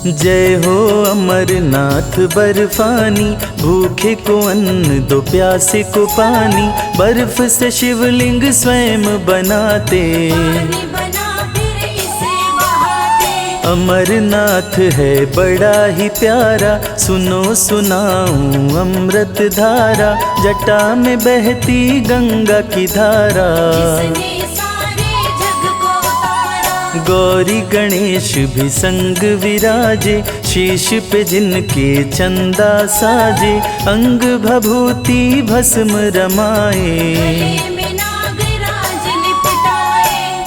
जय हो अमरनाथ बर्फानी, भूखे को अन्न दो प्यासे को पानी। बर्फ से शिवलिंग स्वयं बनाते, अमरनाथ है बड़ा ही प्यारा। सुनो सुनाऊं अमृत धारा, जटा में बहती गंगा की धारा। गौरी गणेश भी संग विराजे, शीश पे जिनके चंदा साजे। अंग भभूति भस्म रमाए,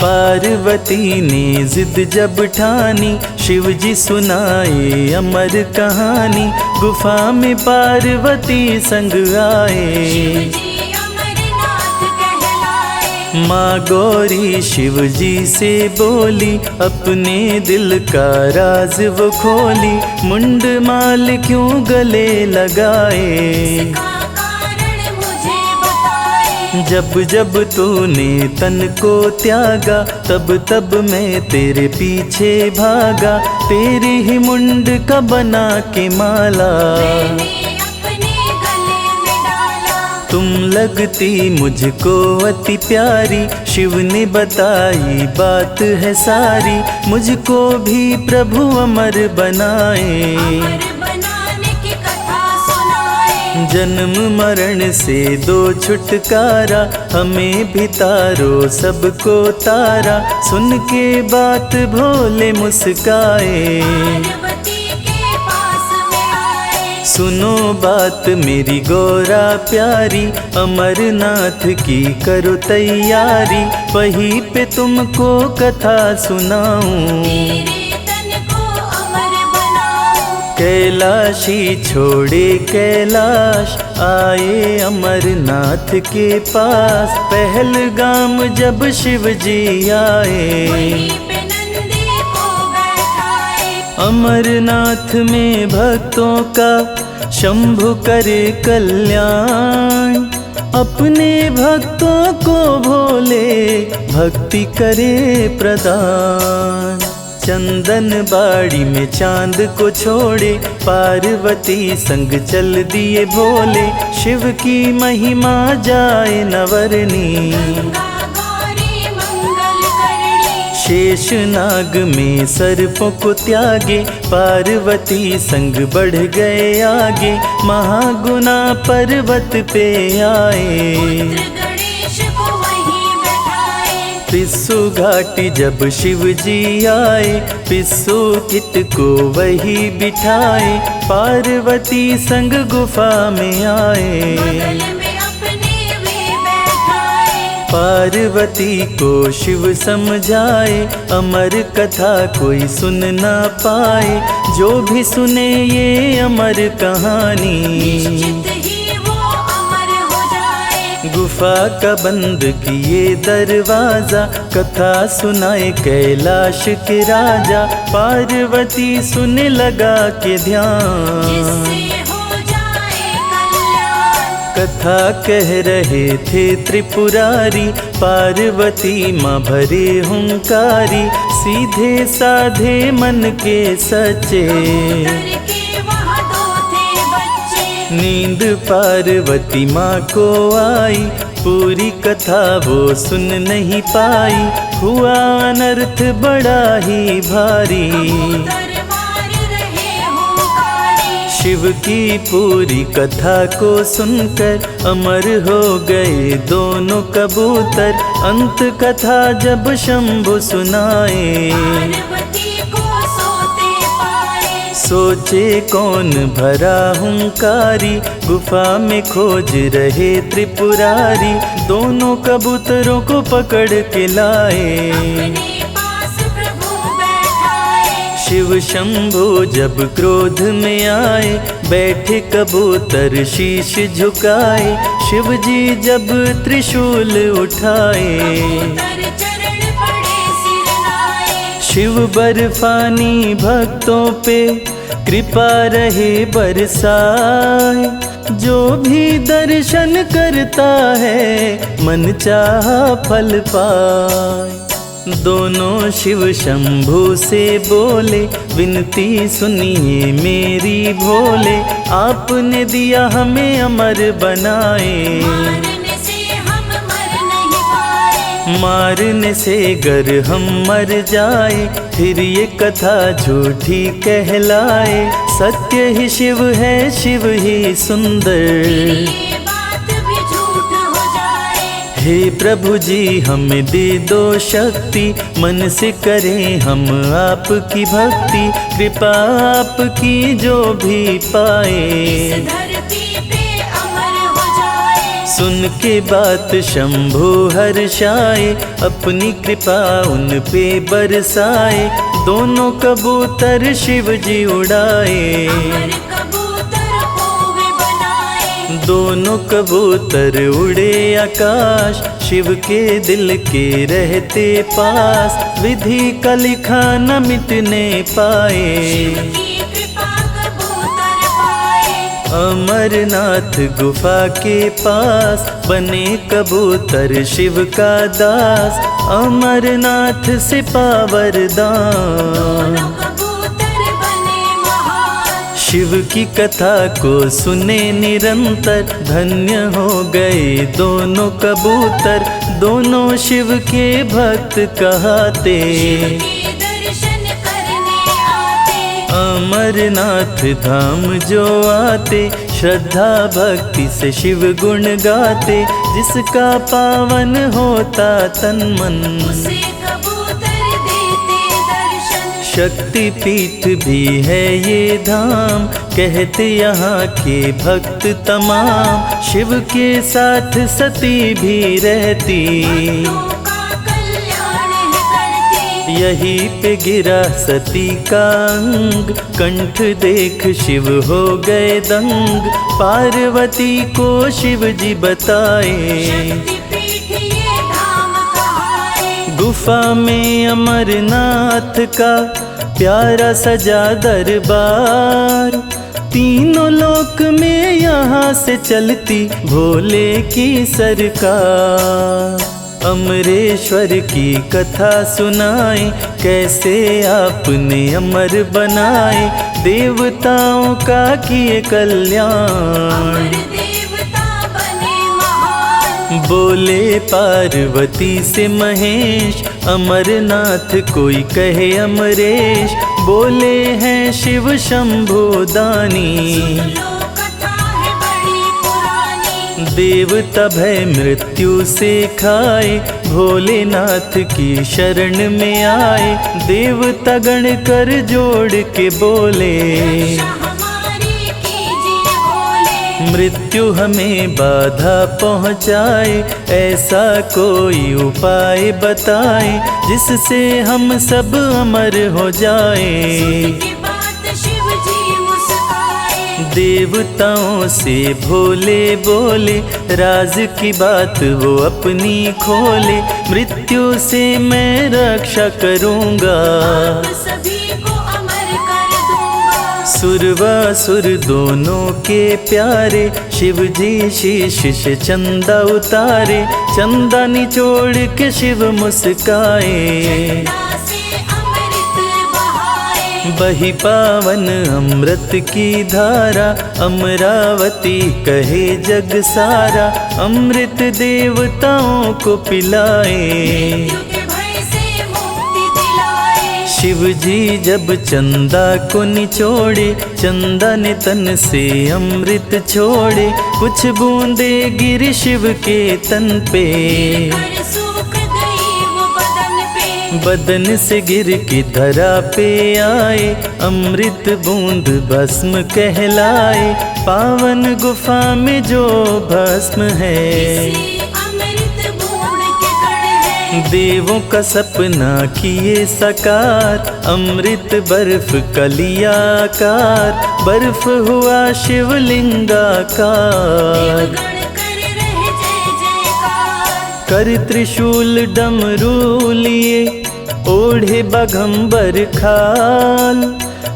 पार्वती ने जिद जब ठानी। शिव जी सुनाए अमर कहानी, गुफा में पार्वती संग आए। माँ गौरी शिव जी से बोली, अपने दिल का राज वो खोली। मुंड माल क्यों गले लगाए, जब जब तूने तन को त्यागा, तब तब मैं तेरे पीछे भागा। तेरी ही मुंड का बना के माला, तुम लगती मुझको अति प्यारी। शिव ने बताई बात है सारी, मुझको भी प्रभु अमर बनाए। जन्म मरण से दो छुटकारा, हमें भी तारो सबको तारा। सुन के बात भोले मुस्काए, सुनो बात मेरी गौरा प्यारी। अमरनाथ की करो तैयारी, वहीं पे तुमको कथा सुनाऊं। कैलाशी छोड़े कैलाश, आए अमरनाथ के पास। पहलगाम जब शिव जी आए, अमरनाथ में भक्तों का शंभु करे कल्याण। अपने भक्तों को भोले भक्ति करे प्रदान। चंदन बाड़ी में चांद को छोड़े, पार्वती संग चल दिए भोले। शिव की महिमा जाए नवरनी, शेष नाग में सर्पों को त्यागे। पार्वती संग बढ़ गए आगे, महागुना पर्वत पे आए। पिस्सू घाटी जब शिव जी आए, पिस्सू किट को वही बिठाए। पार्वती संग गुफा में आए, पार्वती को शिव समझाए। अमर कथा कोई सुन ना पाए, जो भी सुने ये अमर कहानी। गुफा का बंद किए दरवाजा, कथा सुनाए कैलाश के राजा। पार्वती सुने लगा के ध्यान, कथा कह रहे थे त्रिपुरारी। पार्वती माँ भरे हुंकारी, सीधे साधे मन के सच्चे। नींद पार्वती माँ को आई, पूरी कथा वो सुन नहीं पाई। हुआ अनर्थ बड़ा ही भारी, शिव की पूरी कथा को सुनकर अमर हो गए दोनों कबूतर। अंत कथा जब शंभु सुनाए, सोचे कौन भरा हुंकारी। गुफा में खोज रहे त्रिपुरारी, दोनों कबूतरों को पकड़ के लाए। शिव शंभु जब क्रोध में आए, बैठे कबूतर शीश झुकाए। शिव जी जब त्रिशूल उठाए, शिव बर्फानी भक्तों पे कृपा रहे बरसाए। जो भी दर्शन करता है मन चाहा फल पाए। दोनों शिव शंभु से बोले, विनती सुनिए मेरी भोले, आपने दिया हमें अमर बनाए। मारने से हम मर नहीं पाए, मारने से गर हम मर जाए, फिर ये कथा झूठी कहलाए। सत्य ही शिव है, शिव ही सुंदर, ये बात भी झूठ हो जाए। हे प्रभु जी हमें दे दो शक्ति, मन से करें हम आपकी भक्ति। कृपा आपकी जो भी पाए, इस धरती पे अमर हो जाए। सुन के बात शंभु हर्षाए, अपनी कृपा उन पे बरसाए। दोनों कबूतर शिव जी उड़ाए, अमर कबूतर होवे बनाए। दोनों कबूतर उड़े आकाश, शिव के दिल के रहते पास। विधि का लिखा न मिटने पाए, की कृपा कबूतर पाए। अमरनाथ गुफा के पास, बने कबूतर शिव का दास। अमरनाथ से पावरदान, दोनों कबूतर बने महान। शिव की कथा को सुने निरंतर, धन्य हो गए दोनों कबूतर। दोनों शिव के भक्त कहते, के दर्शन करने आते। अमरनाथ धाम जो आते, श्रद्धा भक्ति से शिव गुण गाते। जिसका पावन होता तन मन, उसे कबूतर देते दर्शन। शक्ति पीठ भी है ये धाम, कहते यहाँ के भक्त तमाम। शिव के साथ सती भी रहती, भक्तों का कल्याण है करती। यहीं पे गिरा सती का अंग, कंठ देख शिव हो गए दंग। पार्वती को शिव जी बताए, शक्तिपीठ ये धाम कहाए। गुफा में अमरनाथ का प्यारा सजा दरबार। तीनों लोक में यहाँ से चलती भोले की सरकार। अमरेश्वर की कथा सुनाए, कैसे आपने अमर बनाए। देवताओं का किए कल्याण, अमर देवता बने महान। बोले पार्वती से महेश, अमरनाथ कोई कहे अमरेश। बोले हैं शिव शंभु दानी, लो कथा है बड़ी पुरानी। देवता भय मृत्यु से खाए, भोलेनाथ की शरण में आए। देवता गण कर जोड़ के बोले, रक्षा हमारी कीजिए भोले। मृत्यु हमें बाधा पहुँचाए, ऐसा कोई उपाय बताए। जिससे हम सब अमर हो जाए। की बात शिव जी मुस्काए। देवताओं से भोले बोले, राज की बात वो अपनी खोले। मृत्यु से मैं रक्षा करूँगा, आप सभी को अमर कर दूंगा। सुरवासुर दोनों के प्यारे, शिव जी शीश से चंदा उतारे। चंदा निचोड़ के शिव मुस्काए, चंदा से अमृत बहाए। बही पावन अमृत की धारा। अमरावती कहे जग सारा, अमृत देवताओं को पिलाए। मृत्यु के भय से मुक्ति दिलाए। शिव जी जब चंदा को निचोड़े, चंदा ने तन से अमृत छोड़े। कुछ बूंदे गिर शिव के तन पे, कर सूख गई वो बदन पे। बदन से गिर के धरा पे आए। अमृत बूंद भस्म कहलाए, पावन गुफा में जो भस्म है। इसी अमृत बूंद के कण है। देवों का सपना किए साकार, अमृत बर्फ कलियाकार। बर्फ हुआ शिवलिंगाकार, देवगण कर रहे जय जयकार। कर त्रिशूल डमरू लिए, ओढ़े बाघंबर खाल।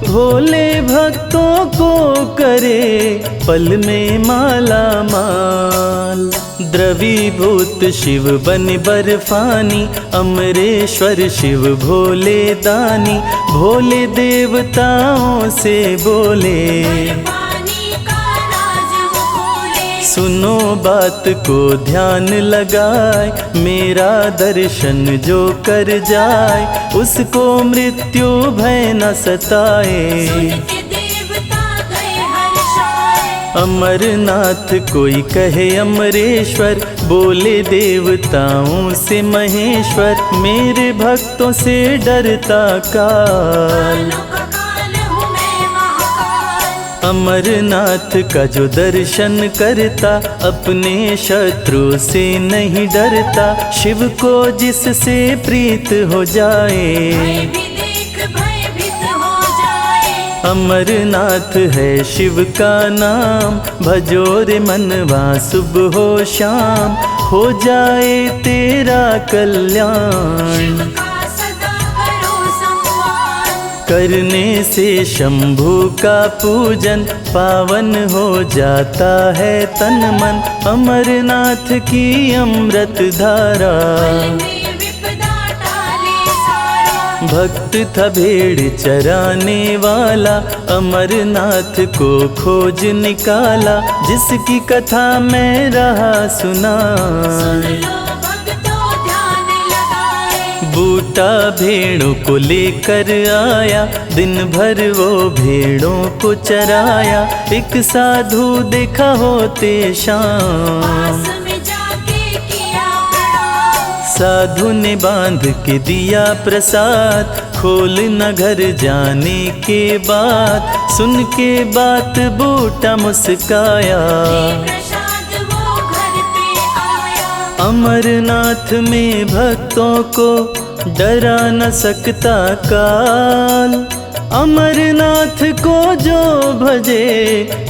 भोले भक्तों को करे पल में माला माल। द्रवीभूत शिव बन बर्फानी, अमरेश्वर शिव भोले दानी, भोले देवताओं से बोले, पानी का राज वो खोले। सुनो बात को ध्यान लगाए, मेरा दर्शन जो कर जाए, उसको मृत्यु भय न सताए। सुन के देवता गए हर्षाए, अमरनाथ कोई कहे अमरेश्वर, बोले देवताओं से महेश्वर, मेरे भक्तों से डरता काल। कालों का काल हूँ मैं महाकाल। अमरनाथ का जो दर्शन करता, अपने शत्रु से नहीं डरता, शिव को जिससे प्रीत हो जाए। भय भी देख भयभीत हो जाए। अमरनाथ है शिव का नाम, भजो रे मनवा सुबह हो शाम, हो जाए तेरा कल्याण। शिव का सदा करो सम्मान, करने से शंभु का पूजन, पावन हो जाता है तन मन, अमरनाथ की अमृत धारा। में विपदा टाले सारा। भक्त था भेड़ चराने वाला, अमरनाथ को खोज निकाला, जिसकी कथा मैं रहा सुना। सुन लो भक्तों ध्यान लगाए। बूटा भेड़ों को लेकर आया, दिन भर वो भेड़ों को चराया, एक साधु देखा होते शाम। पास में जाके किया प्रणाम। साधु ने बांध के दिया प्रसाद, खोल न घर जाने के बाद, सुन के बात बूटा मुस्काया। प्रसाद वो घर पे आया। अमरनाथ में भक्तों को डरा न सकता काल, अमरनाथ को जो भजे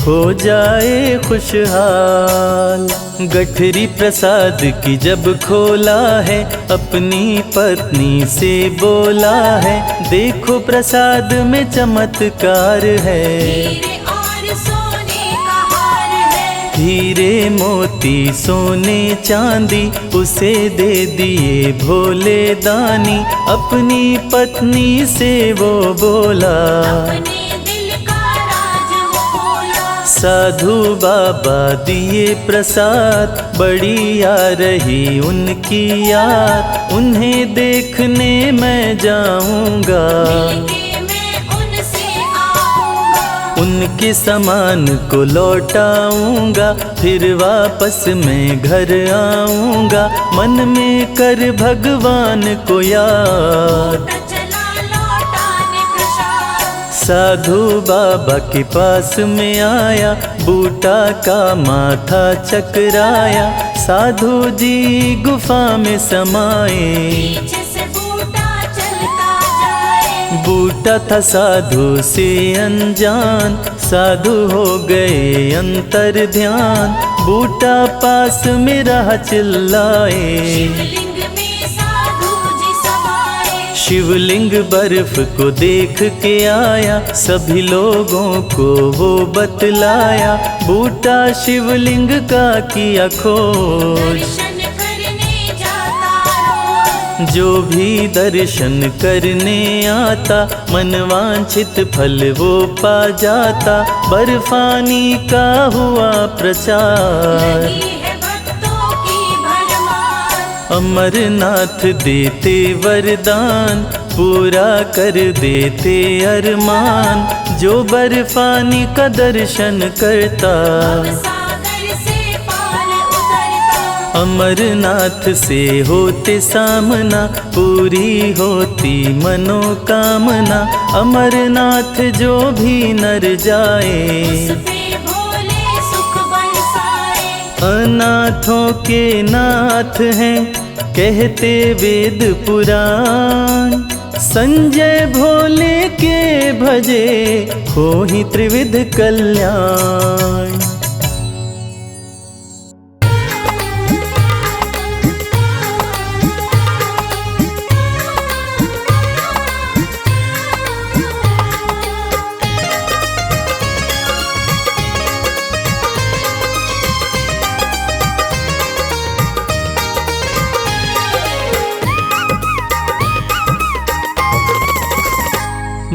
हो जाए खुशहाल। गठरी प्रसाद की जब खोला है, अपनी पत्नी से बोला है, देखो प्रसाद में चमत्कार है। हीरे और सोने का हार है। हीरे मोती सोने चांदी, उसे दे दिए भोले दानी, अपनी पत्नी से वो बोला। अपने दिल का राज वो खोला। साधु बाबा दिए प्रसाद, बड़ी आ रही उनकी याद, उन्हें देखने मैं जाऊंगा। मिलके मैं उनसे आऊंगा। उनके सामान को लौटाऊंगा, फिर वापस मैं घर आऊंगा, मन में कर भगवान को याद। चला लौटाने प्रसाद। साधु बाबा के पास में आया, बूटा का माथा चकराया, साधु जी गुफा में समाए। पीछे से बूटा चलता जाए। बूटा था साधु से अनजान, साधु हो गए अंतर ध्यान, बूटा पास में रहा चिल्लाए। शिवलिंग में साधु जी समाए। शिवलिंग बर्फ को देख के आया, सभी लोगों को वो बतलाया, बूटा शिवलिंग का किया खोज। दर्शन करने जाता रोज। जो भी दर्शन करने आता, मनवांछित फल वो पा जाता, बर्फानी का हुआ प्रचार। लगी है भक्तों की भरमार। अमरनाथ देते वरदान, पूरा कर देते अरमान, जो बर्फानी का दर्शन करता। सागर से पार उतरता। अमरनाथ से होते सामना, पूरी होती मनोकामना, अमरनाथ जो भी नर जाए। उस पे भोले सुख बरसाए। अनाथों के नाथ हैं, कहते वेद पुराण, संजय भोले के भजे, हो ही त्रिविध कल्याण।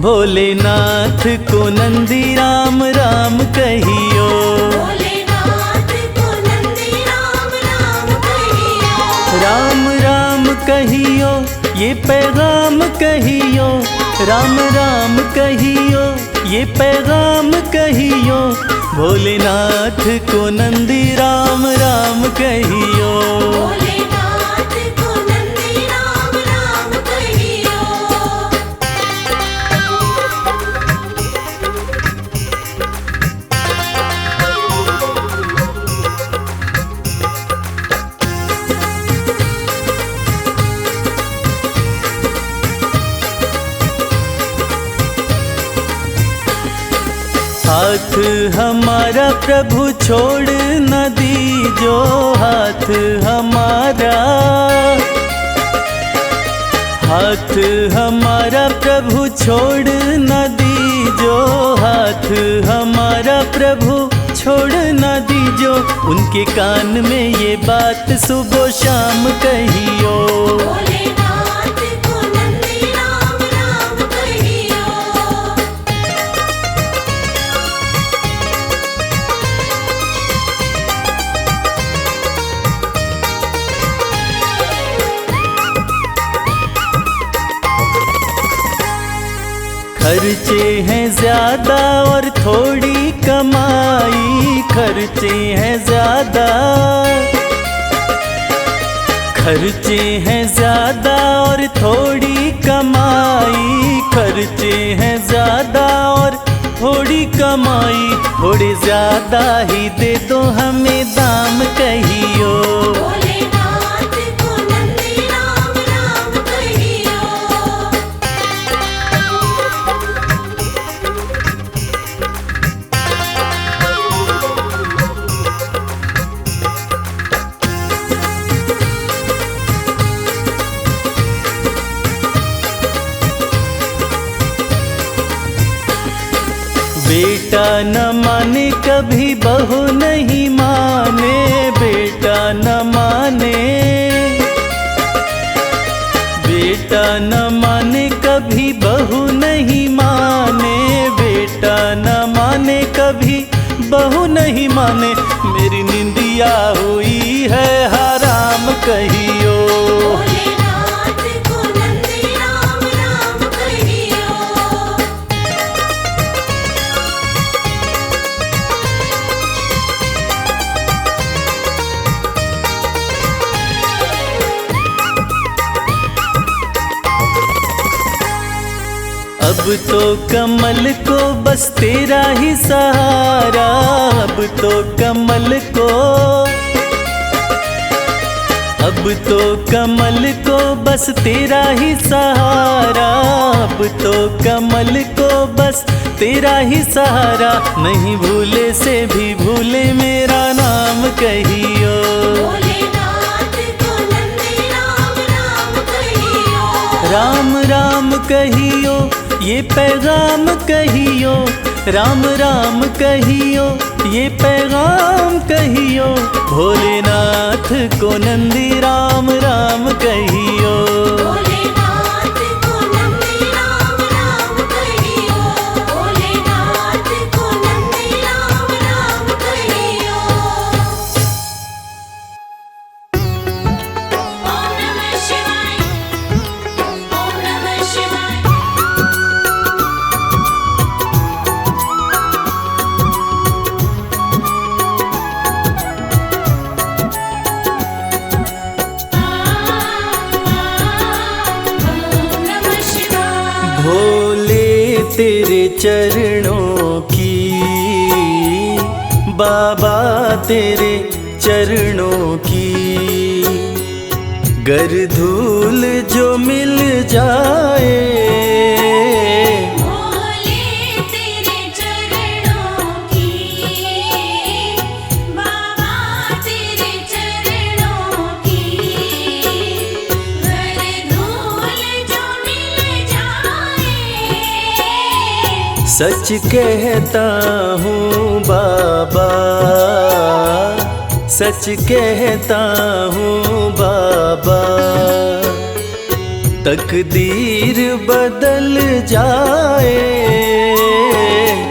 भोलेनाथ को नंदी राम राम कहियो। भोलेनाथ को नंदी राम राम कहियो। राम राम कहियो ये पैगाम कहियो। राम राम कहियो ये पैगाम कहियो। भोलेनाथ को नंदी राम राम कहियो। भोलेनाथ को नंदी राम राम कहियो। हाथ हमारा प्रभु छोड़ न दीजो। हाथ हमारा, हाथ हमारा प्रभु छोड़ न दीजो। हाथ हमारा प्रभु छोड़ न दीजो। उनके कान में ये बात सुबह शाम कहियो। भोलेनाथ को नंदी राम राम कहियो। खर्चे हैं ज्यादा और थोड़ी कमाई। खर्चे हैं ज्यादा, खर्चे हैं ज्यादा और थोड़ी कमाई। खर्चे हैं ज्यादा और थोड़ी कमाई। थोड़े ज्यादा ही दे दो हमें दाम कहियो। भोलेनाथ को नंदी राम राम कहियो। बेटा न माने कभी बहू नहीं माने। बेटा न माने, बेटा न माने कभी बहू नहीं माने। बेटा न माने कभी बहू नहीं माने। मेरी निंदिया हुई है हराम कहियो। भोलेनाथ को नंदी राम राम कहियो। अब तो कमल को बस तेरा ही सहारा। अब तो कमल को, अब तो कमल को बस तेरा ही सहारा। अब तो कमल को बस तेरा ही सहारा। नहीं भूले से भी भूले मेरा नाम कहियो। भोलेनाथ को नंदी राम राम कहियो। राम राम कहियो ये पैगाम कहियो। राम राम कहियो ये पैगाम कहियो। भोलेनाथ को नंदी राम राम कहियो। भोलेनाथ को नंदी राम राम कहियो। भोलेनाथ को नंदी राम राम कहियो। ओम नमः शिवाय। ओम नमः शिवाय। ओम नमः शिवाय। भोले तेरे चरणों की, बाबा तेरे चरणों की गर धूल जो मिल जाए। भोले तेरे चरणों की, बाबा तेरे चरणों की गर धूल जो मिल जाए। सच कहता हूँ बाबा, सच कहता हूँ बाबा, तकदीर बदल जाए।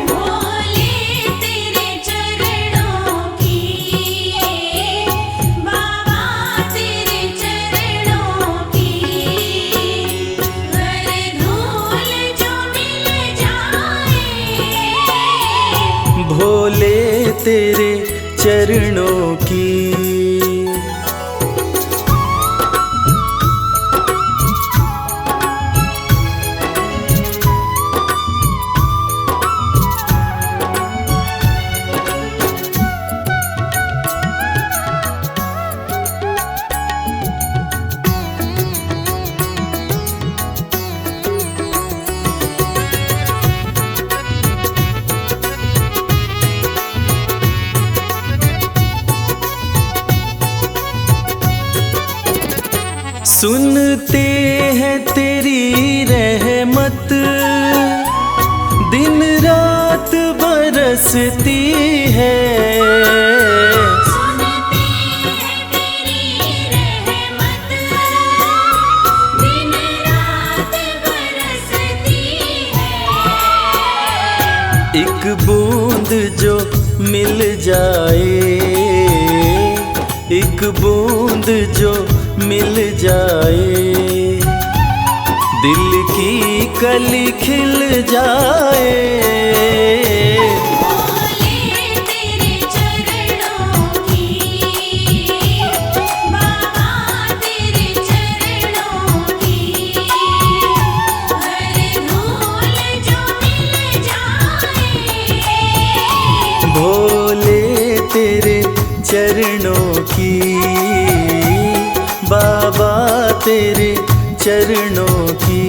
भोले तेरे चरणों की, बाबा तेरे चरणों की, हर धूल जो मिल जाए। भोले तेरे चरणों की। सुनते हैं तेरी रहमत, दिन रात बरसती है। सुनते हैं तेरी रहमत, दिन रात बरसती है। एक बूंद जो मिल जाए, एक बूंद जो मिल जाए, दिल की कली खिल जाए। भोले तेरे चरणों की, बाबा तेरे चरणों की, हर धूल जो मिल जाए। भोले तेरे चरणों की, बाबा तेरे चरणों की।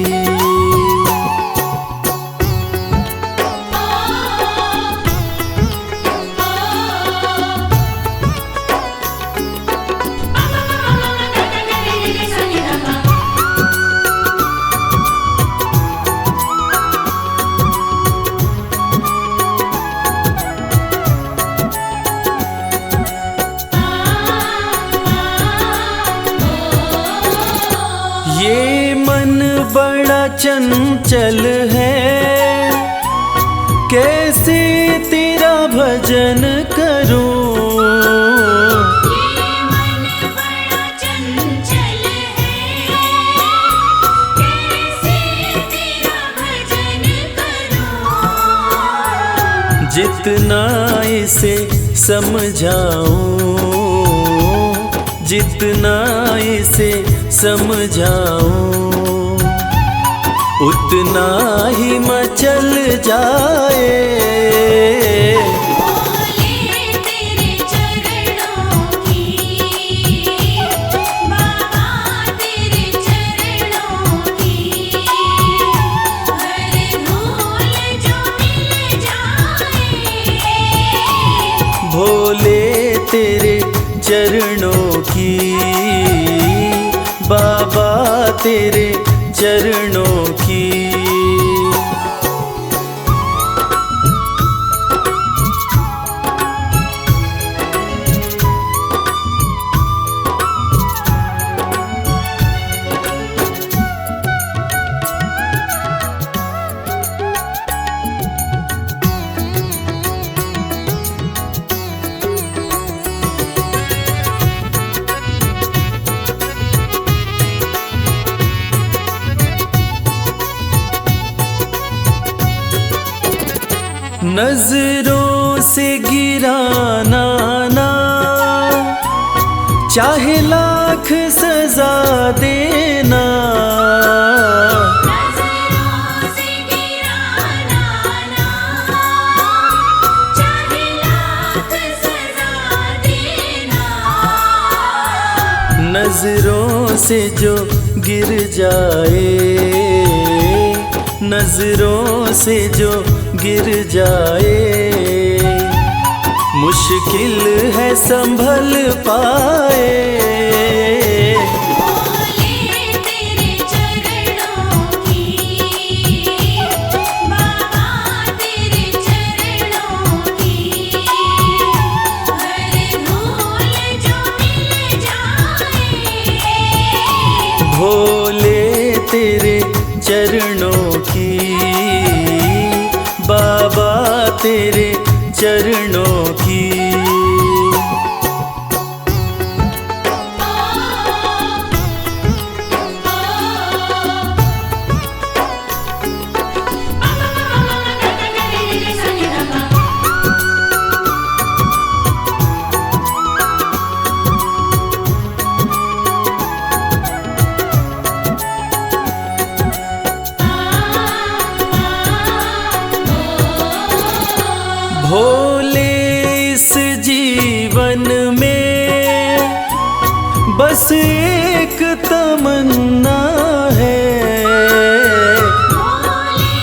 ये मन बड़ा चंचल है, कैसे तेरा भजन करूं। ये मन बड़ा चंचल है, कैसे तेरा भजन करूं। जितना इसे समझाऊं, जितना इसे समझाऊं, उतना ही मचल जाए। भोले तेरे चरणों की, बाबा तेरे चरणों की, हर धूल जो मिल जाए। भोले तेरे चरणों की, बाबा तेरे चरणों की। नजरों से गिराना ना, चाहे लाख सजा देना। नजरों से गिराना ना, चाहे लाख सजा देना। नजरों से जो गिर जाए, नजरों से जो गिर जाए, मुश्किल है संभल पाए। भोले तेरे चरणों की, बाबा तेरे चरणों की, हर धूल जो मिल जाए। भोले तेरे चरणों की, बाबा तेरे चरणों की। भोले इस जीवन में बस एक तमन्ना है, भोले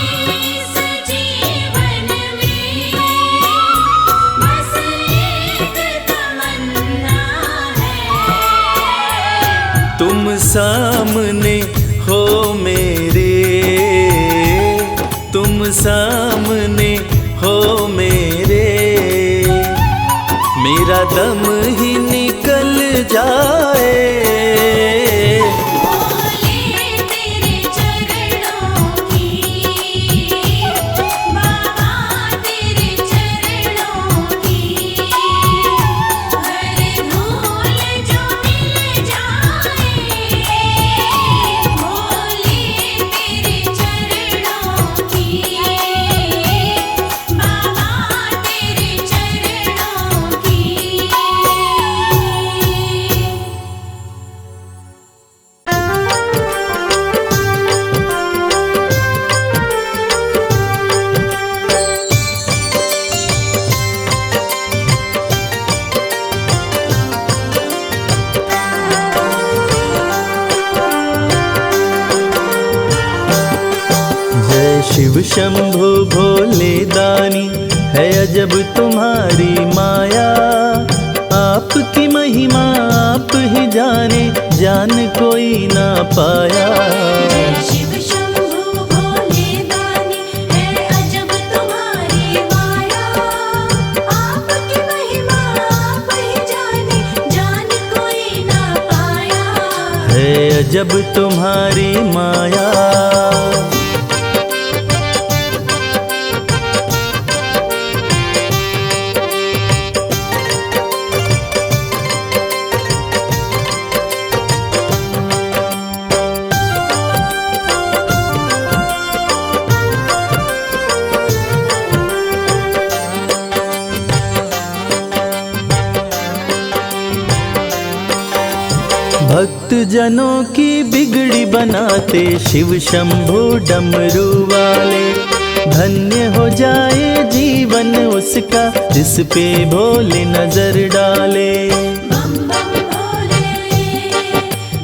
इस जीवन में बस एक तमन्ना है। तुम सामने हो मेरे, तुम सामने हो मेरे, मेरा दम ही निकल जाए। भोले तेरे चरणों की, बाबा तेरे चरणों की, हर धूल जो मिल जाए। भोले तेरे चरणों की, बाबा तेरे चरणों की। जय शिव शंभु भोले दानी, है अजब तुम्हारी माया। आपकी महिमा आप ही जाने, जान कोई ना पाया। जय शिव शंभु भोले दानी, है अजब तुम्हारी माया। आपकी महिमा आप ही जाने, जान कोई ना पाया। है अजब तुम्हारी माया। भक्त जनों की बिगड़ी बनाते शिव शंभु डमरू वाले। धन्य हो जाए जीवन उसका, जिस पे भोले नजर डाले। बम बम भोले,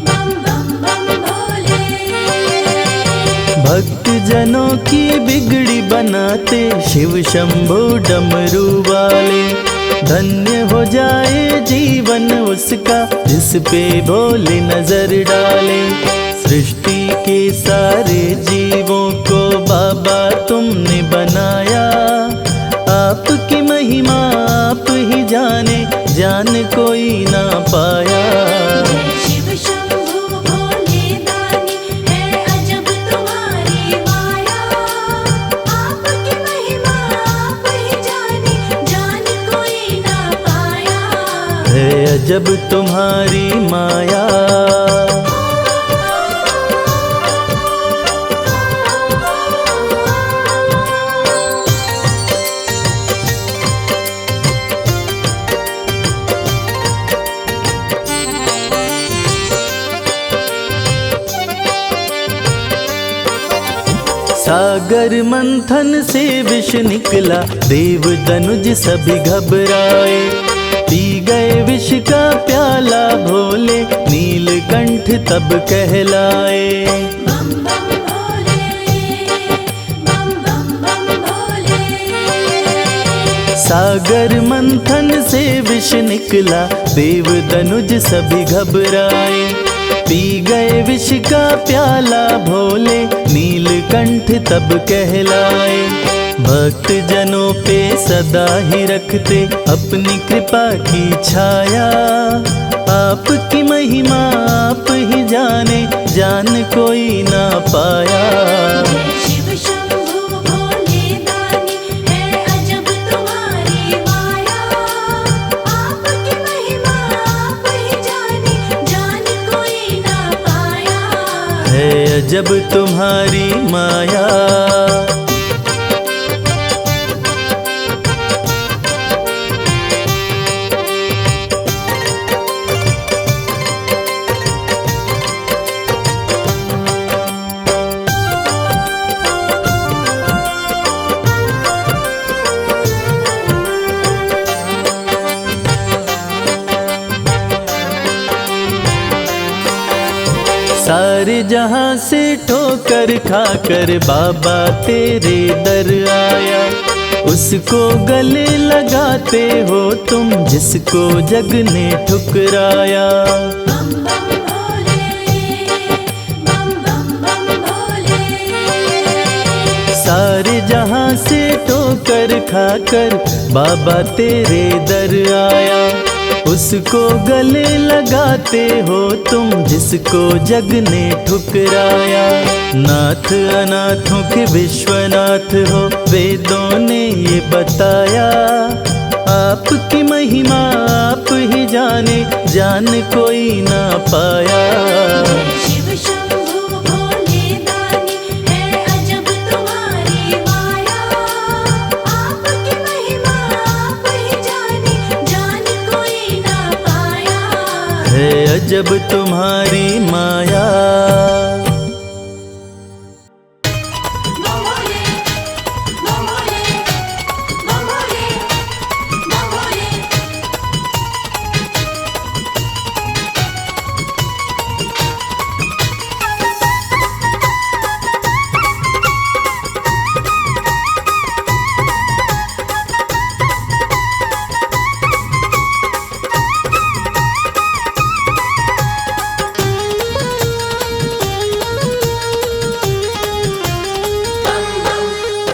बम बम बम भोले। भक्त जनों की बिगड़ी बनाते शिव शंभु डमरू वाले। धन्य हो जाए जीवन उसका, जिस पे भोले नजर डाले। सृष्टि के सारे जीवों को बाबा तुमने बनाया। आपकी महिमा आप ही जाने, जान कोई ना पाया। जय शिव शंभु भोले दानी, है अजब तुम्हारी माया। आपकी महिमा आप ही जाने, जान कोई ना पाया। है अजब तुम्हारी माया। सागर मंथन से विष निकला, देव दनुज सभी घबराए। पी गए विष का प्याला भोले, नीलकंठ तब कहलाए। बम बम भोले, बम बम बम भोले। सागर मंथन से विष निकला, देव दनुज सभी घबराए। पी गए विष का प्याला भोले, नीलकंठ तब कहलाए। भक्त जनों पे सदा ही रखते अपनी कृपा की छाया। आपकी महिमा आप ही जाने, जान कोई ना पाया। शिव शंभु भोले दानी है अजब तुम्हारी माया। आपकी महिमा आप ही जाने, जान कोई ना पाया। है अजब तुम्हारी माया। सारे जहां से ठोकर खाकर बाबा तेरे दर आया। उसको गले लगाते हो तुम जिसको जग ने ठुकराया। बम बम भोले, बम बम बम भोले। सारे जहां से ठोकर खाकर बाबा तेरे दर आया। उसको गले लगाते हो तुम जिसको जग ने ठुकराया। नाथ अनाथों के विश्वनाथ हो वेदों ने ये बताया। आपकी महिमा आप ही जाने, जान कोई ना पाया। शिव शंभु भोले दानी है अजब तुम्हारी माया। आपकी महिमा आप ही जाने, जान कोई ना पाया। है अजब तुम्हारी माया। बम भोले, बम भोले, बम भोले, बम भोले।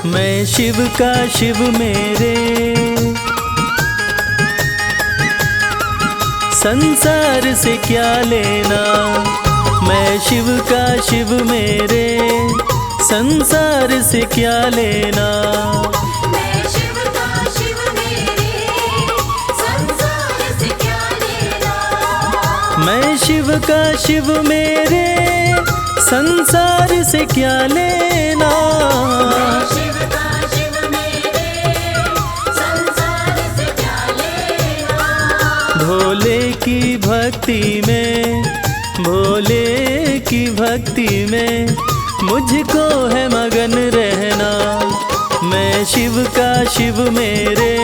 मैं शिव का शिव मेरे, संसार से क्या लेना। मैं शिव का शिव मेरे, संसार से क्या लेना। मैं शिव का शिव मेरे, संसार से क्या लेना। मैं शिव का शिव मेरे, संसार से क्या लेना। शिव का शिव मेरे, संसार से क्या लेना। भोले की भक्ति में, भोले की भक्ति में मुझको है मगन रहना। मैं शिव का शिव मेरे,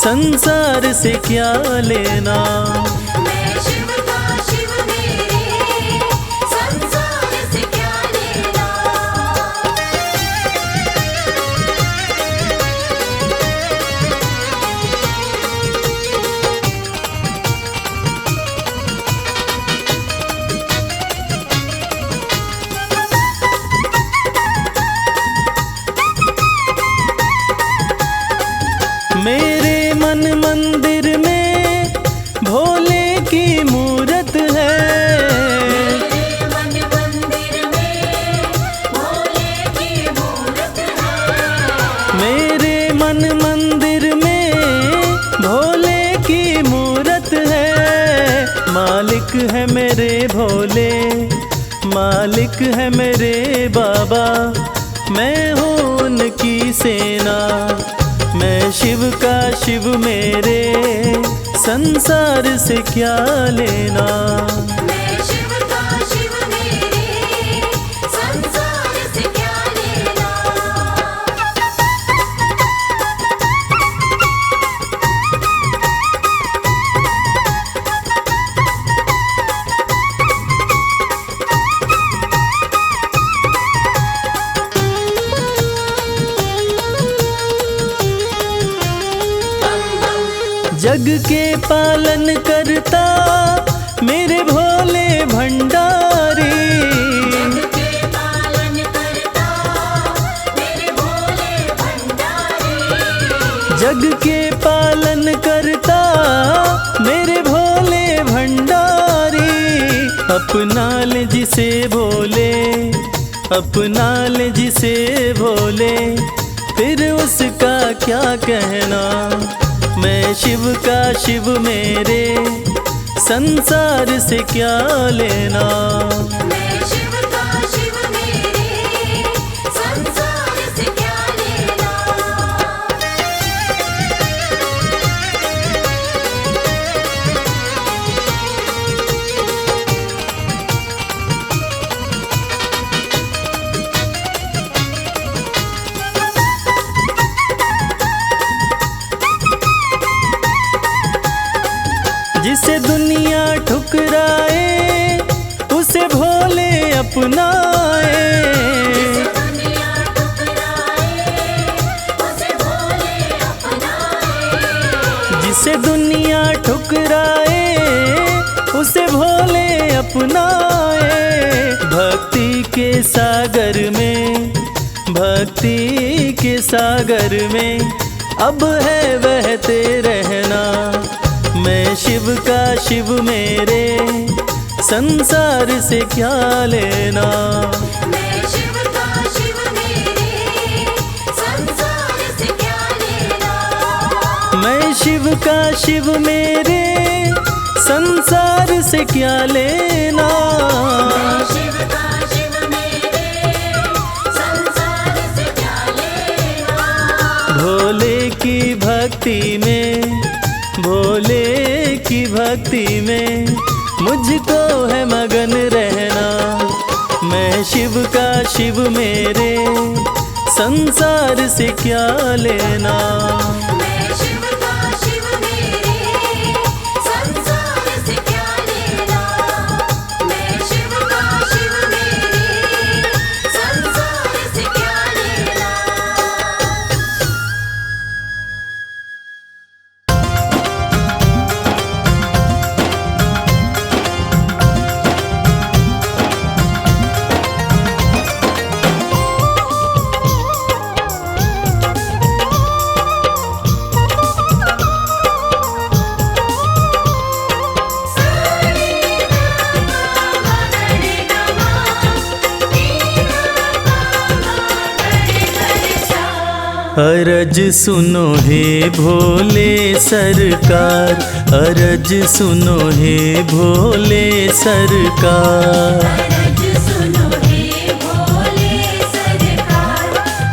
संसार से क्या लेना। मैं शिव का शिव मेरे, संसार से क्या लेना। मेरे मन मंदिर में भोले की मूरत है। मेरे मन मंदिर में भोले की मूरत है। मेरे मन मंदिर में भोले की मूरत है। मालिक है मेरे भोले, मालिक है मेरे बाबा। मैं हूँ उनकी सेना। मैं शिव का शिव मेरे, संसार से क्या लेना। मैं शिव का शिव मेरे, संसार से क्या लेना। जग के पालन करता मेरे भोले भंडारी। जग के पालन करता मेरे भोले भंडारी। जग के पालन करता मेरे भोले भंडारी। अपना ले जिसे भोले, अपना ले जिसे भोले, फिर उसका क्या कहना। मैं शिव का शिव मेरे, संसार से क्या लेना। मैं शिव का शिव मेरे, संसार से क्या लेना। जिसे दुनिया ठुकराए उसे भोले अपनाए। जिसे दुनिया ठुकराए, उसे भोले अपनाए। जिसे दुनिया ठुकराए उसे भोले अपनाए। भक्ति के सागर में, भक्ति के सागर में अब है बहते रहना। मैं शिव का शिव मेरे, संसार से क्या लेना। मैं शिव का शिव मेरे, संसार से क्या लेना। मैं शिव का शिव मेरे, संसार से क्या लेना। मैं शिव का शिव मेरे, संसार से क्या लेना। भोले की भक्ति में, भोले की भक्ति में मुझको है मगन रहना। मैं शिव का शिव मेरे, संसार से क्या लेना। मैं शिव का शिव मेरे, संसार से क्या लेना। मैं शिव का शिव मेरे, संसार से क्या लेना। अरज सुनो हे भोले सरकार, अरज सुनो हे भोले सरकार। अरज सुनो हे भोले सरकार,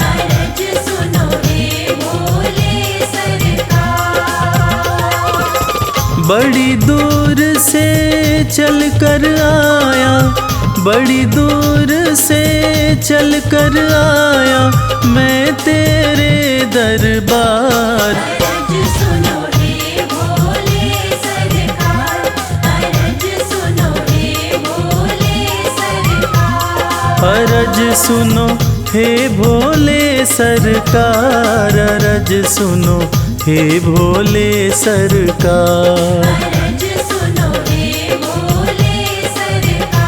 अरज सुनो हे भोले सरकार। बड़ी दूर से चल कर आया, बड़ी दूर से चल कर आया मैं तेरे दरबार। अरज सुनो हे भोले सरकार, अरज सुनो हे भोले सरकार। अरज सुनो हे भोले सरकार, अरज सुनो हे भोले सरकार। अरज सुनो हे भोले सरकार।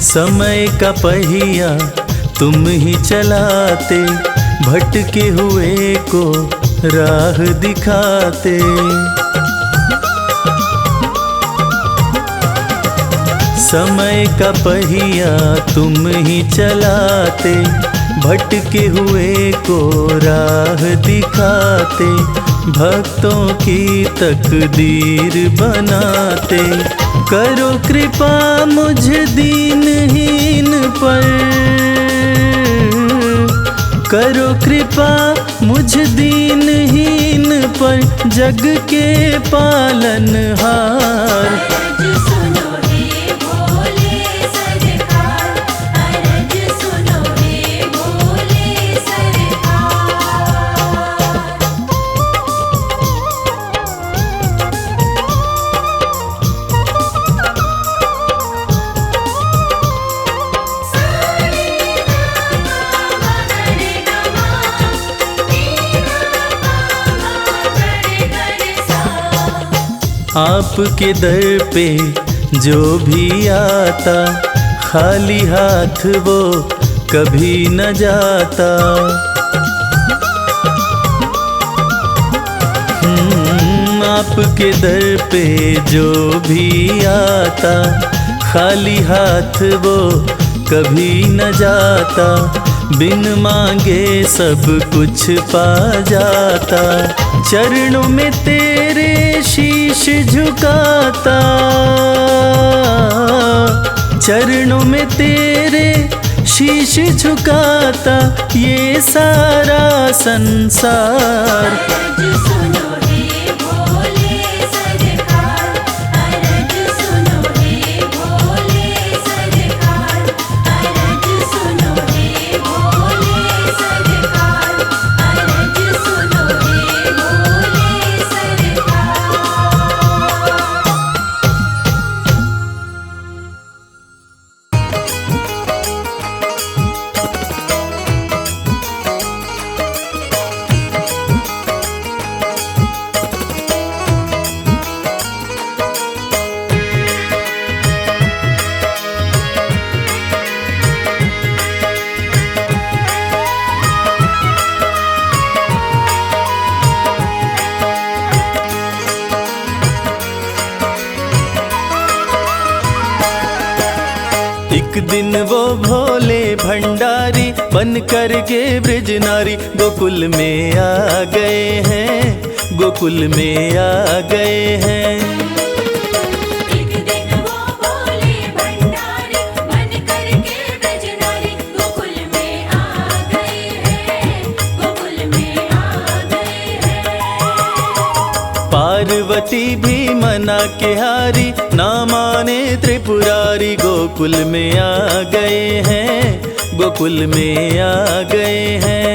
समय का पहिया तुम ही चलाते, भटके हुए को राह दिखाते। समय का पहिया तुम ही चलाते, भटके हुए को राह दिखाते। भक्तों की तकदीर बनाते, करो कृपा मुझ दीनहीन पर, करो कृपा मुझ दीनहीन पर, जग के पालनहार। अरज सुनो हे भोले सरकार, अरज सुनो हे भोले सरकार। आपके दर पे जो भी आता खाली हाथ वो कभी न जाता। आपके दर पे जो भी आता खाली हाथ वो कभी न जाता। बिन मांगे सब कुछ पा जाता। चरणों में तेरे शीश झुकाता। चरणों में तेरे शीश झुकाता ये सारा संसार। अरज सुनो हे भोले सरकार, अरज सुनो हे भोले सरकार, अरज सुनो हे भोले सरकार, अरज सुनो हे भोले सरकार। एक दिन वो भोले भंडारी बन कर के ब्रज नारी गोकुल में आ गए हैं, गोकुल में आ गए हैं। एक दिन वो भोले भंडारी बन कर के ब्रज नारी गोकुल में आ गए हैं, गोकुल में आ गए हैं। पार्वती भी मना के हारी ना माने त्रिपुरारी गोकुल में आ गए हैं, गोकुल में आ गए हैं।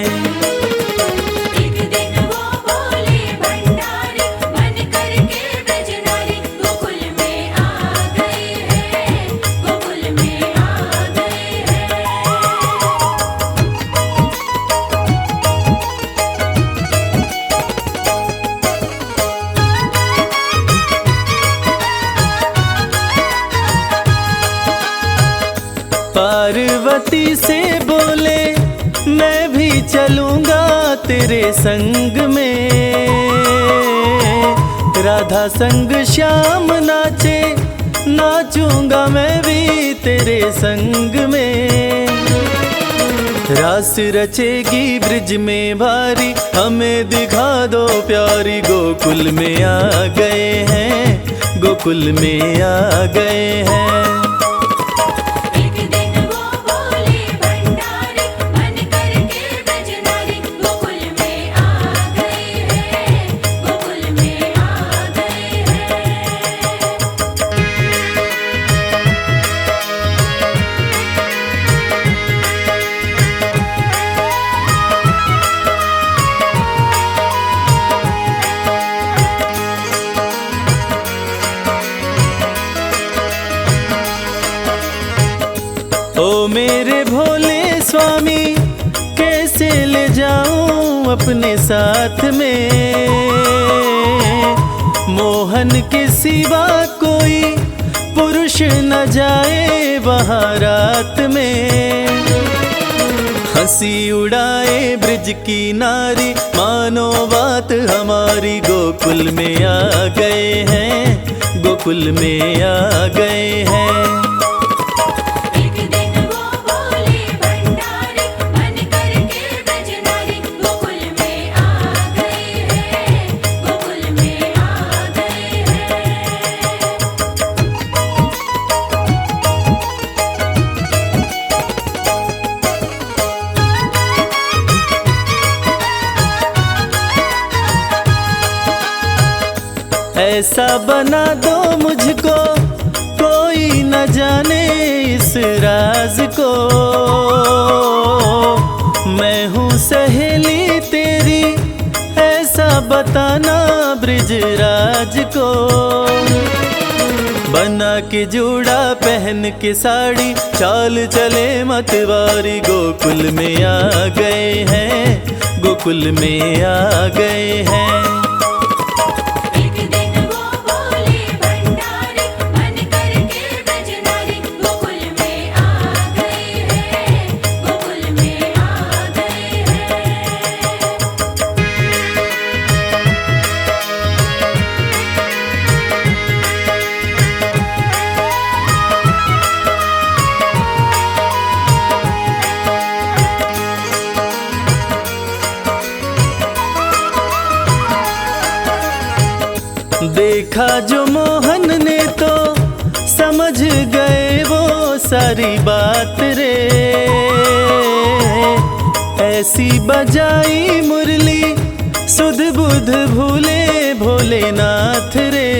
एक दिन वो भोले भंडारी बन कर के ब्रज नारी गोकुल में आ गए हैं, गोकुल में आ गए पार्वती से बोले मैं भी चलूंगा तेरे संग में। राधा संग श्याम नाचे नाचूंगा मैं भी तेरे संग में। रास रचेगी ब्रिज में भारी हमें दिखा दो प्यारी गोकुल में आ गए हैं, गोकुल में आ गए हैं। एक दिन वो भोले भंडारी बन कर के ब्रज नारी गोकुल में आ गए हैं, गोकुल में आ गए हैं। ओ मेरे भोले स्वामी कैसे ले जाऊं अपने साथ में। मोहन के सिवा कोई पुरुष न जाए वहाँ रात में। हंसी उड़ाए ब्रिज की नारी मानो बात हमारी गोकुल में आ गए हैं, गोकुल में आ गए हैं। एक दिन वो भोले भंडारी बन कर के ब्रज नारी गोकुल में आ गए हैं, गोकुल में आ गए हैं। ऐसा बना दो मुझको कोई न जाने इस राज को। मैं हूँ सहेली तेरी ऐसा बताना ब्रिजराज को। बना के जूड़ा पहन के साड़ी चाल चले मतवारी गोकुल में आ गए हैं, गोकुल में आ गए हैं। एक दिन वो भोले देखा जो मोहन ने तो समझ गए वो सारी बात रे। ऐसी बजाई मुरली सुध बुध भूले भोलेनाथ रे।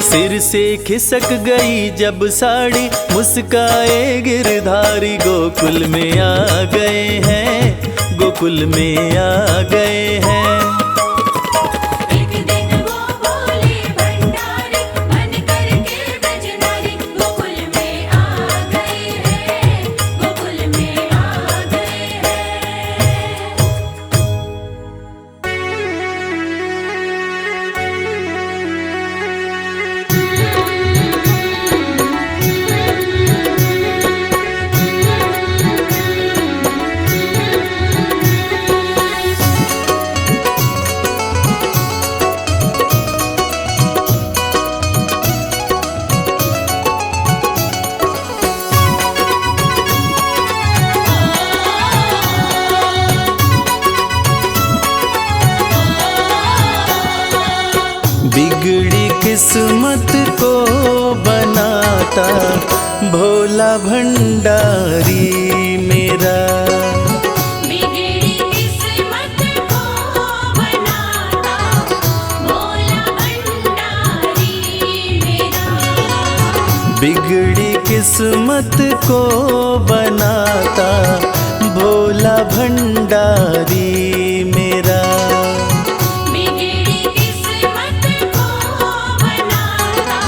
सिर से खिसक गई जब साड़ी मुस्काए गिरधारी गोकुल में आ गए हैं, गोकुल में आ गए हैं। एक दिन वो बोले भंडारी मन करके ब्रजनारी गोकुल में आ गए हैं, गोकुल में आ गए हैं। बिगड़ी किस्मत को बनाता भोला भंडारी मेरा। बिगड़ी किस्मत को बनाता भोला भंडारी मेरा। बिगड़ी किस्मत को बनाता भोला भंडारी मेरा। बिगड़ी किस्मत को बनाता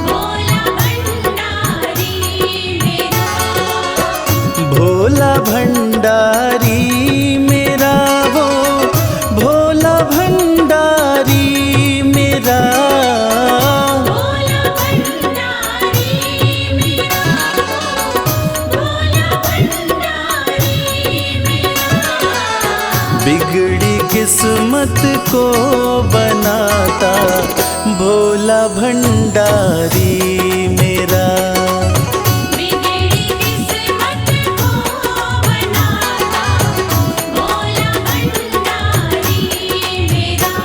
भोला भंडारी मेरा। भोला भंडारी मेरा वो भोला भंडारी मेरा। भोला भंडारी मेरा, भोला भंडारी मेरा। बिगड़ी किस्मत को बनाता भोला भंडारी मेरा। बिगड़ी किस्मत को बनाता भोला भंडारी मेरा।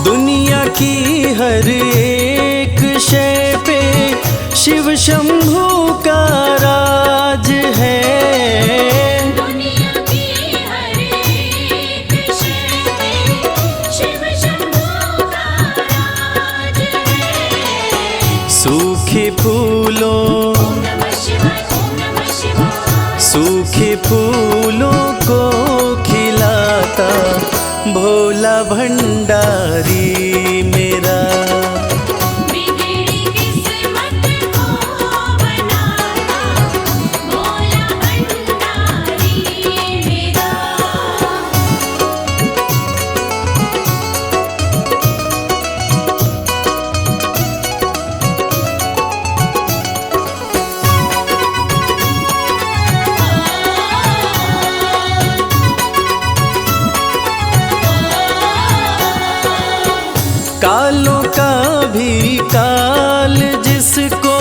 दुनिया की हर एक शय पे शिव शंभू का राज है। दुनिया की हर एक शय पे शिव शंभू का राज है। सूखे फूलों ओम नमः शिवाय, ओम नमः शिवाय। सूखे फूलों को खिलाता भोला भंडारी मेरा। बिगड़ी किस्मत को बनाता भोला भंडारी मेरा। कालों का भी काल जिसको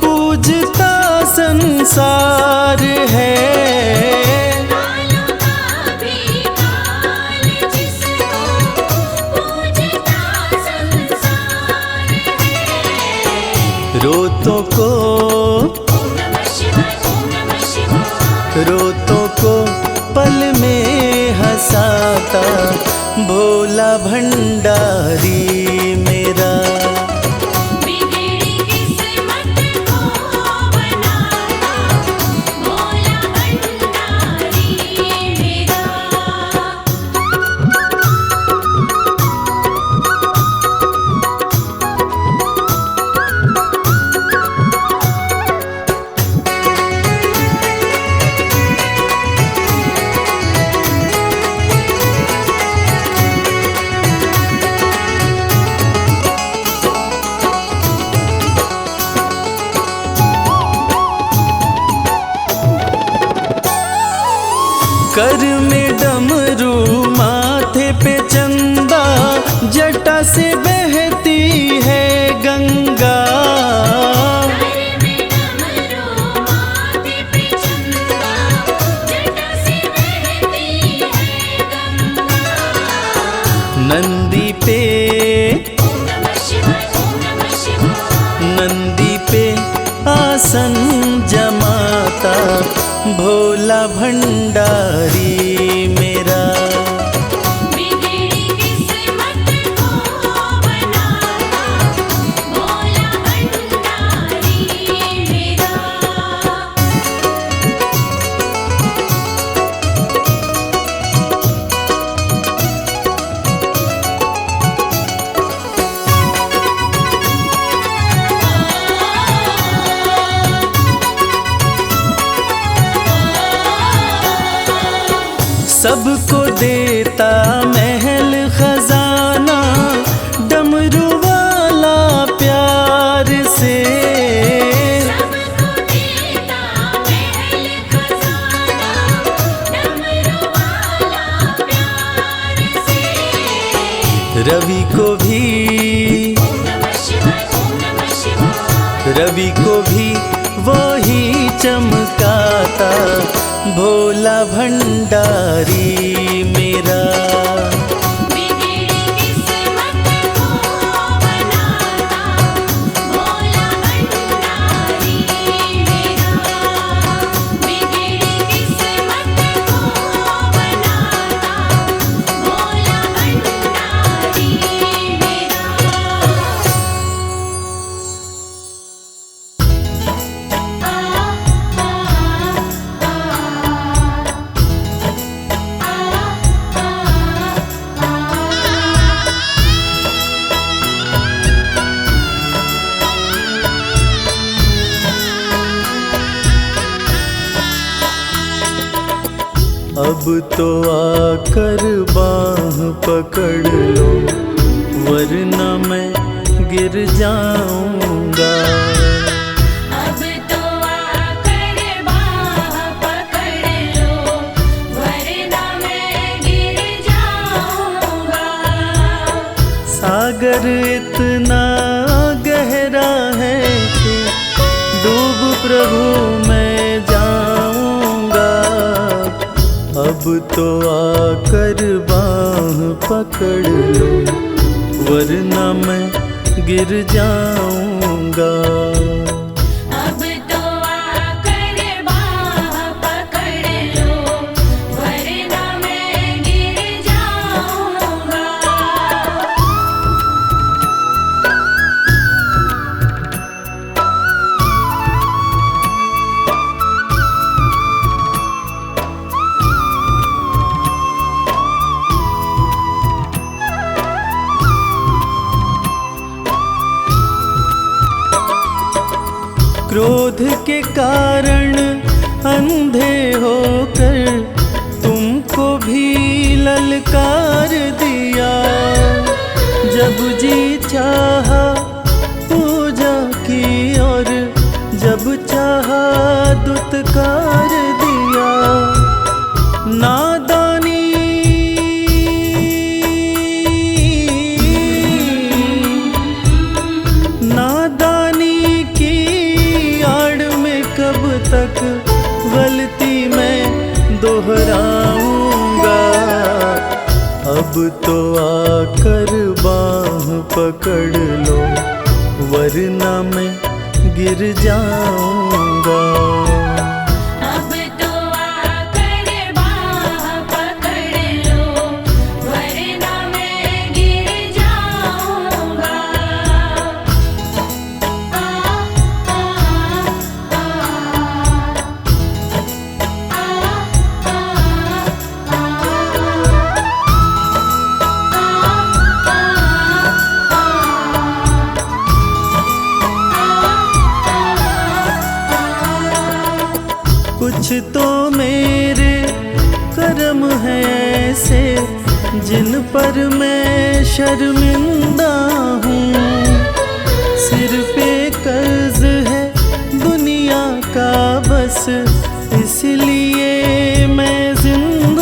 पूजता संसार है। कालों का भी काल जिसको पूजता संसार है। रोतों को ओम नमः शिवाय, ओम नमः शिवाय। रोतों को पल में हंसाता भोला भंडारी मेरा। बिगड़ी किस्मत को बनाता भोला भंडारी मेरा। कर में डमरू माथे पे चंदा, जटा से बहती है गंगा। नंदी पे नंदी पे आसन जमाता भोला भंडारी मेरा। बिगड़ी किस्मत को बनाता भोला भंडारी मेरा। सबको देता महल खजाना, डमरू वाला प्यार से। सबको देता महल खजाना, डमरू वाला प्यार से। रवि को भी ओम नमः शिवाय, ओम नमः शिवाय। रवि को भी वही चमकाता भोला भंडारी मेरा। बिगड़ी किस्मत को बनाता भोला भंडारी मेरा। बिगड़ी किस्मत को बनाता भोला भंडारी मेरा। अब तो आकर बाह पकड़ लो, वरना मैं गिर जाऊंगा। अब तो आकर बाह पकड़ लो, वरना मैं गिर जाऊंगा। सागर इतना गहरा है कि डूब प्रभु मैं जाऊंगा। अब तो आकर बाह पकड़ लो, वरना मैं गिर जाऊंगा। अब तो आकर बाह पकड़ लो, वरना मैं गिर जाऊंगा। क्रोध के कारण अंधे होकर तुमको भी ललकार दिया। जब जी चाहा पूजा की और जब चाहा दुत्कार दिया। नादानी नादानी की आड़ में कब तक गलती मैं दोहराऊंगा। अब तो आकर बाह पकड़ लो, वरना मैं गिर जाऊंगा। अब तो आकर बाह पकड़ लो, वरना मैं गिर जाऊंगा। कुछ तो मेरे कर्म है ऐसे जिन पर मैं शर्मिंदा हूँ। सिर पे कर्ज है दुनिया का बस, इसलिए मैं जिंदा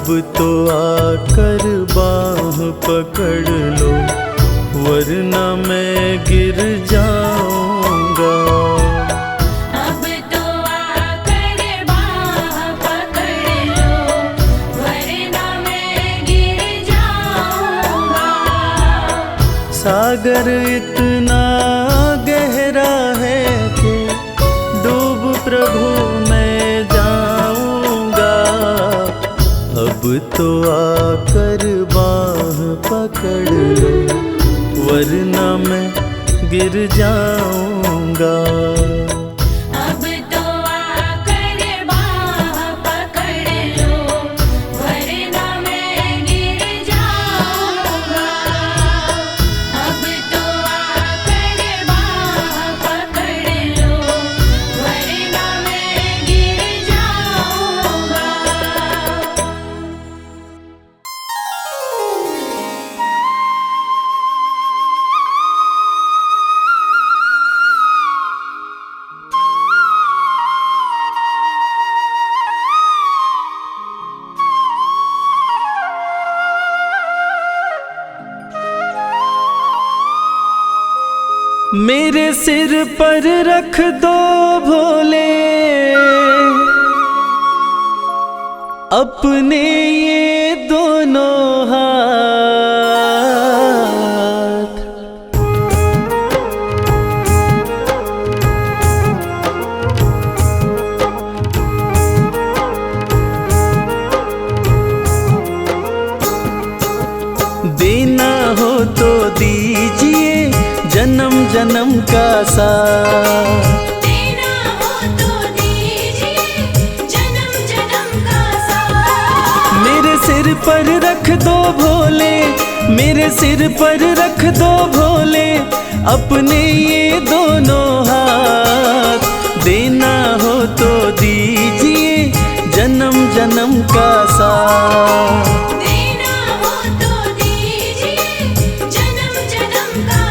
अब तो आकर बाह पकड़ लो, वरना मैं गिर जाऊंगा। अब तो आकर बाह पकड़ लो, वरना मैं गिर जाऊंगा। सागर इतना गहरा है कि डूब प्रभु मैं जाऊंगा। अब तो आकर बाह पकड़ लो, वरना मैं गिर जाऊंगा। अब तो आकर बाह पकड़ लो, वरना मैं गिर जाऊंगा। अब तो आकर बाह पकड़ लो, वरना मैं गिर जाऊंगा। मेरे सिर पर रख दो भोले अपने ये दोनों हाथ। देना हो तो दीजिए जन्म जन्म का साथ। देना हो तो दीजिए जन्म जन्म का साथ। मेरे सिर पर रख दो भोले, मेरे सिर पर रख दो भोले अपने ये दोनों हाथ। देना हो तो दीजिए जन्म जन्म का साथ। देना हो तो दीजिए जन्म जन्म का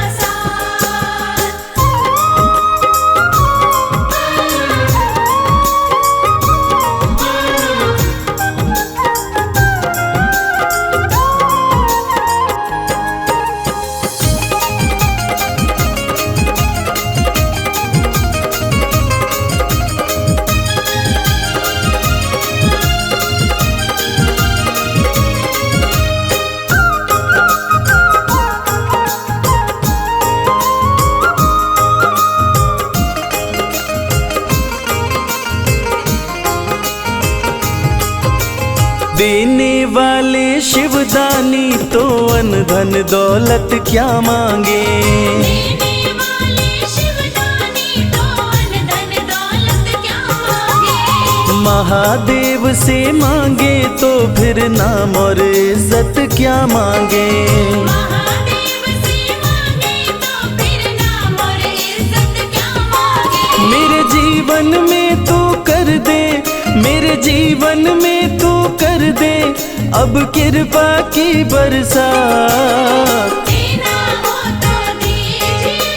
देने वाले शिवदानी तो अन धन दौलत क्या मांगे। देने वाले शिवदानी तो अन धन दौलत क्या मांगे। महादेव से मांगे तो फिर नाम और इज्जत क्या मांगे। महादेव से मांगे तो फिर नाम और इज्जत क्या मांगे। मेरे जीवन में तू कर दे, मेरे जीवन में तू कर दे अब कृपा की बरसात। देना हो तो दीजिए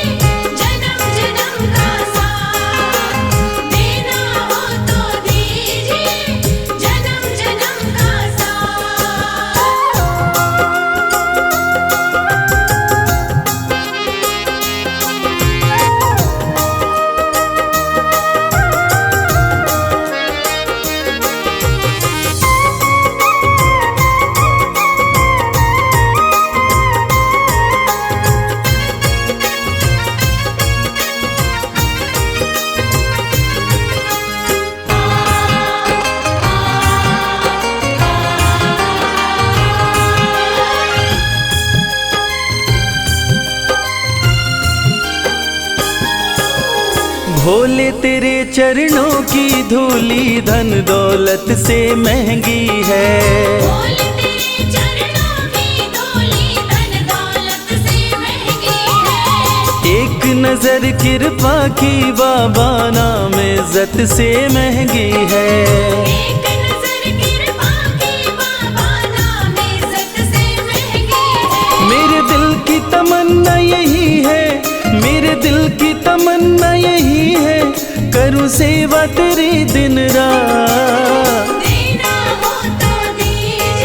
जन्म जन्म का साथ। देना हो तो दीजिए जन्म जन्म का साथ। भोले तेरे चरणों की धूली धन दौलत से महंगी है। भोले तेरे चरणों की धूली धन दौलत से महंगी है। एक नजर कृपा की बाबा नाम इज्जत से महंगी है। एक नजर कृपा की बाबा नाम इज्जत से महंगी है। मेरे दिल की तमन्ना यही है, मेरे दिल की तमन्ना यही है करूं सेवा तेरी दिन रात। देना हो तो दीजिए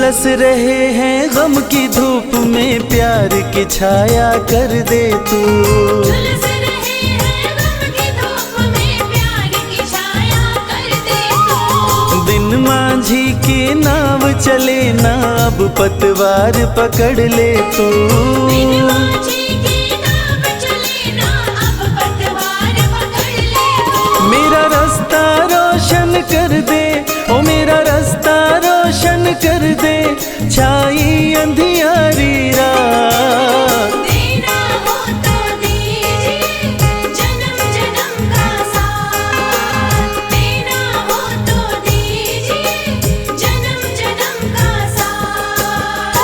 झुलस रहे हैं गम की धूप में, प्यार की छाया कर दे तू। झुलस रहे हैं गम की धूप में, प्यार की छाया कर दे तू। बिन माझी के नाव चले ना, अब पतवार पकड़ ले तू। बिन माझी की नाव चले ना, अब पतवार पकड़ ले तू। मेरा रास्ता रोशन कर दे, ओ मेरा रास्ता रोशन कर दे, छाई अंधियारी रात। देना हो तो दीजिए जन्म जन्म का साथ, देना हो तो दीजिए जन्म जन्म का साथ।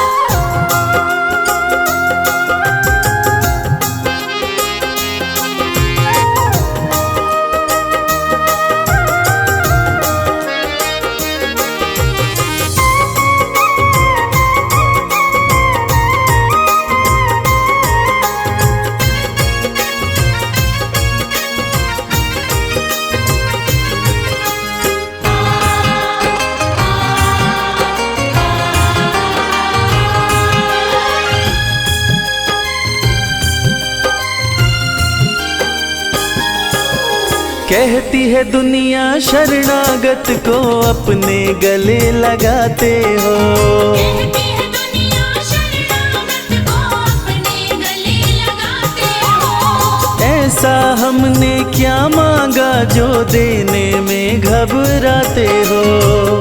कहती है दुनिया शरणागत को अपने गले लगाते हो। कहती है दुनिया शरणागत को अपने गले लगाते हो। ऐसा हमने क्या मांगा जो देने में घबराते हो।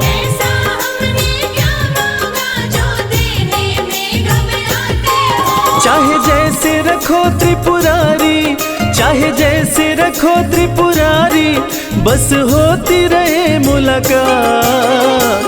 ऐसा हमने क्या मांगा जो देने में घबराते हो। चाहे जैसे रखो त्रिपुरारी, चाहे जैसे रखो त्रिपुरारी, बस होती रहे मुलाकात।